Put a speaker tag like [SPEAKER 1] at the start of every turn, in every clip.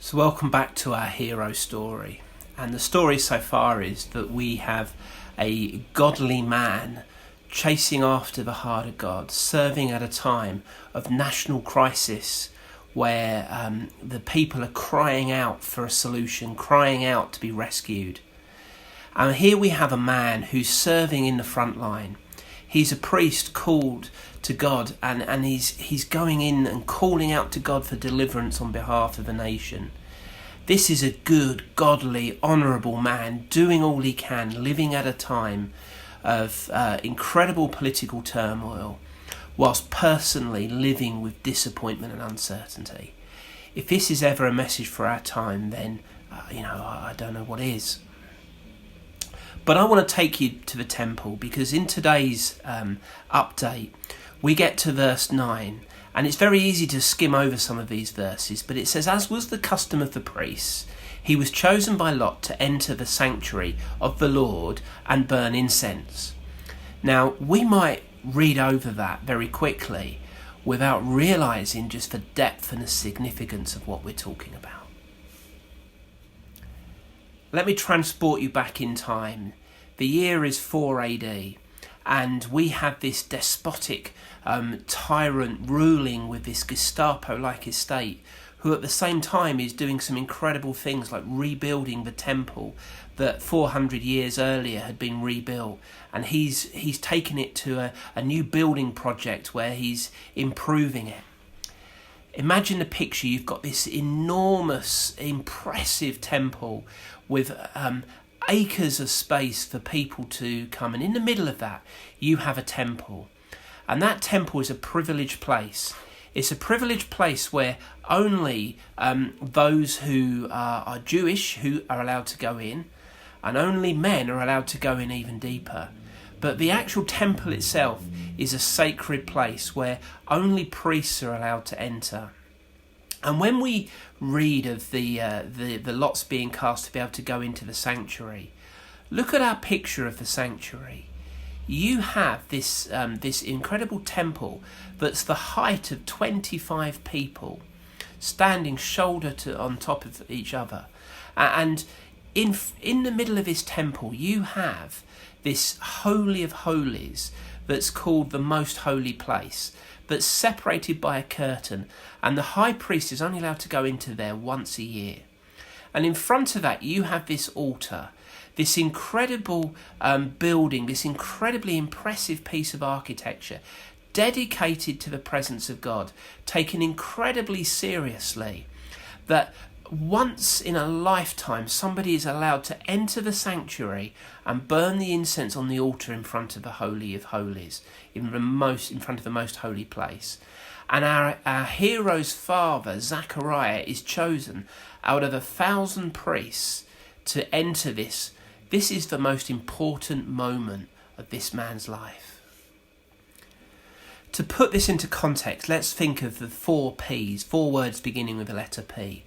[SPEAKER 1] So welcome back to our hero story. And the story so far is that we have a godly man chasing after the heart of God, serving at a time of national crisis where the people are crying out for a solution, crying out to be rescued. And here we have a man who's serving in the front line. He's a priest called to God, and he's going in and calling out to God for deliverance on behalf of the nation. This is a good, godly, honourable man doing all he can, living at a time of incredible political turmoil, whilst personally living with disappointment and uncertainty. If this is ever a message for our time, then I don't know what is. But I want to take you to the temple, because in today's update, we get to verse 9, and it's very easy to skim over some of these verses, but it says, "As was the custom of the priests, he was chosen by lot to enter the sanctuary of the Lord and burn incense." Now, we might read over that very quickly without realising just the depth and the significance of what we're talking about. Let me transport you back in time. The year is 4 AD, and we have this despotic tyrant ruling with this Gestapo-like estate, who at the same time is doing some incredible things like rebuilding the temple that 400 years earlier had been rebuilt, and he's taken it to a new building project where he's improving it. Imagine the picture. You've got this enormous, impressive temple with acres of space for people to come. And in the middle of that, you have a temple. And that temple is a privileged place. It's a privileged place where only those who are Jewish who are allowed to go in, and only men are allowed to go in even deeper. But the actual temple itself is a sacred place where only priests are allowed to enter. And when we read of the lots being cast to be able to go into the sanctuary, look at our picture of the sanctuary. You have this incredible temple that's the height of 25 people standing shoulder on top of each other. And in the middle of this temple, you have this Holy of Holies that's called the Most Holy Place, that's separated by a curtain, and the high priest is only allowed to go into there once a year. And in front of that, you have this altar, this incredible building, this incredibly impressive piece of architecture, dedicated to the presence of God, taken incredibly seriously, that once in a lifetime somebody is allowed to enter the sanctuary and burn the incense on the altar in front of the Holy of Holies, in front of the most holy place. And our hero's father, Zechariah, is chosen out of 1,000 priests to enter this. This is the most important moment of this man's life. To put this into context, let's think of the 4 P's, 4 words beginning with the letter P.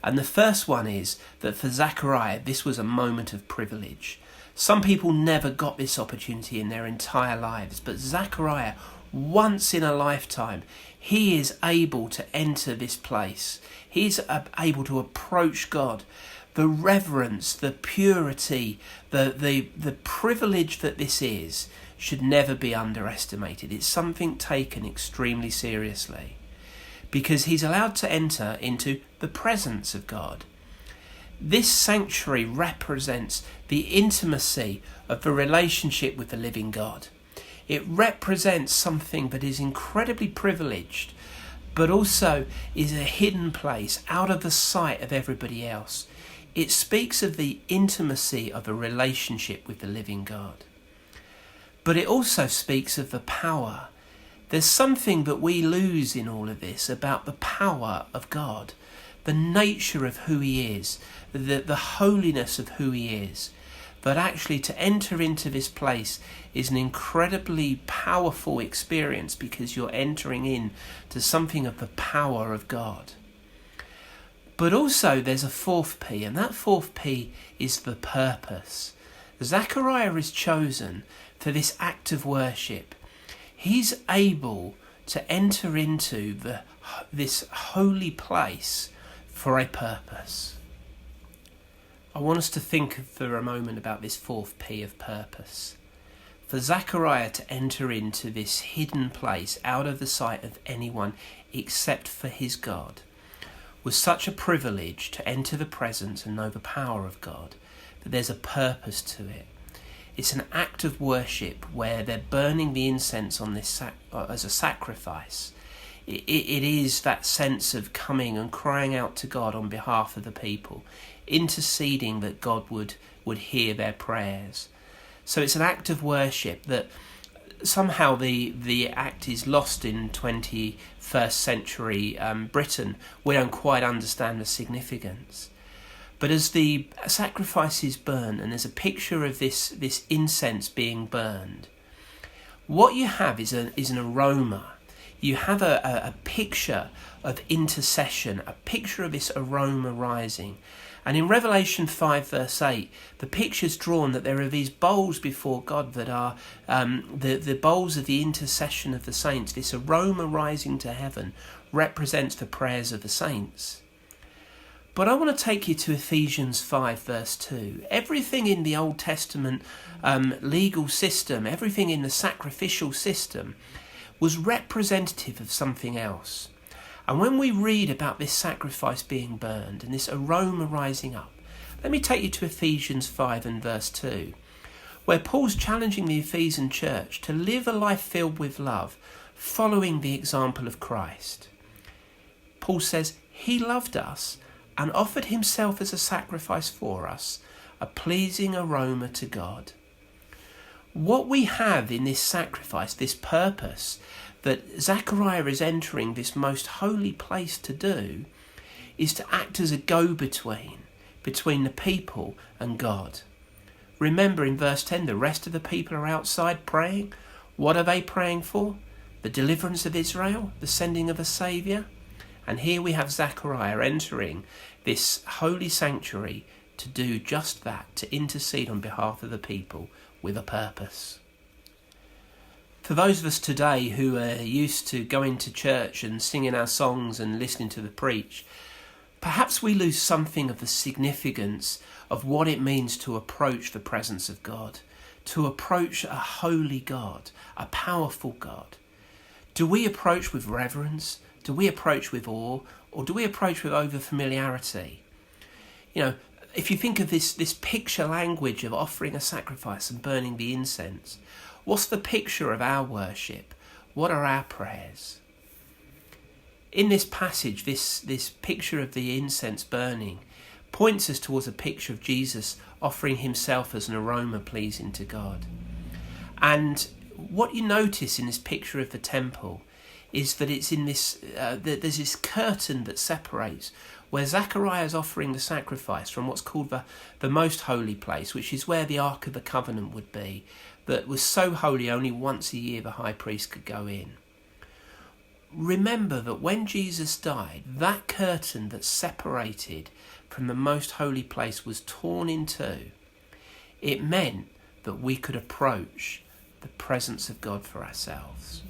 [SPEAKER 1] And the first one is that for Zechariah, this was a moment of privilege. Some people never got this opportunity in their entire lives, but Zechariah, once in a lifetime, he is able to enter this place. He's able to approach God. The reverence, the purity, the privilege that this is should never be underestimated. It's something taken extremely seriously, because he's allowed to enter into the presence of God. This sanctuary represents the intimacy of the relationship with the living God. It represents something that is incredibly privileged, but also is a hidden place out of the sight of everybody else. It speaks of the intimacy of a relationship with the living God. But it also speaks of the power. There's something that we lose in all of this about the power of God, the nature of who he is, the holiness of who he is. But actually to enter into this place is an incredibly powerful experience, because you're entering in to something of the power of God. But also there's a 4th P, and that 4th P is the purpose. Zechariah is chosen for this act of worship. He's able to enter into this holy place for a purpose. I want us to think for a moment about this fourth P of purpose. For Zechariah to enter into this hidden place out of the sight of anyone except for his God was such a privilege to enter the presence and know the power of God that there's a purpose to it. It's an act of worship where they're burning the incense on this as a sacrifice. It is that sense of coming and crying out to God on behalf of the people, interceding that God would hear their prayers. So it's an act of worship that somehow the act is lost in 21st century Britain. We don't quite understand the significance. But as the sacrifice is burned, and there's a picture of this incense being burned, what you have is an aroma. You have a picture of intercession, a picture of this aroma rising. And in Revelation 5 verse 8, the picture's drawn that there are these bowls before God that are the bowls of the intercession of the saints. This aroma rising to heaven represents the prayers of the saints. But I want to take you to Ephesians 5 verse 2. Everything in the Old Testament legal system, everything in the sacrificial system was representative of something else. And when we read about this sacrifice being burned and this aroma rising up, let me take you to Ephesians 5 and verse 2, where Paul's challenging the Ephesian church to live a life filled with love, following the example of Christ. Paul says, he loved us and offered himself as a sacrifice for us, a pleasing aroma to God. What we have in this sacrifice, this purpose that Zechariah is entering this most holy place to do, is to act as a go-between between the people and God. Remember in verse 10, the rest of the people are outside praying. What are they praying for? The deliverance of Israel, the sending of a saviour. And here we have Zechariah entering this holy sanctuary to do just that, to intercede on behalf of the people with a purpose. For those of us today who are used to going to church and singing our songs and listening to the preach, perhaps we lose something of the significance of what it means to approach the presence of God, to approach a holy God, a powerful God. Do we approach with reverence? Do we approach with awe? Or do we approach with over-familiarity? You know, if you think of this picture language of offering a sacrifice and burning the incense, what's the picture of our worship? What are our prayers? In this passage, this picture of the incense burning points us towards a picture of Jesus offering himself as an aroma pleasing to God. And what you notice in this picture of the temple is that it's in this, there's this curtain that separates where Zechariah is offering the sacrifice from what's called the most holy place, which is where the Ark of the Covenant would be, that was so holy only once a year the high priest could go in. Remember that when Jesus died, that curtain that separated from the most holy place was torn in two. It meant that we could approach the presence of God for ourselves.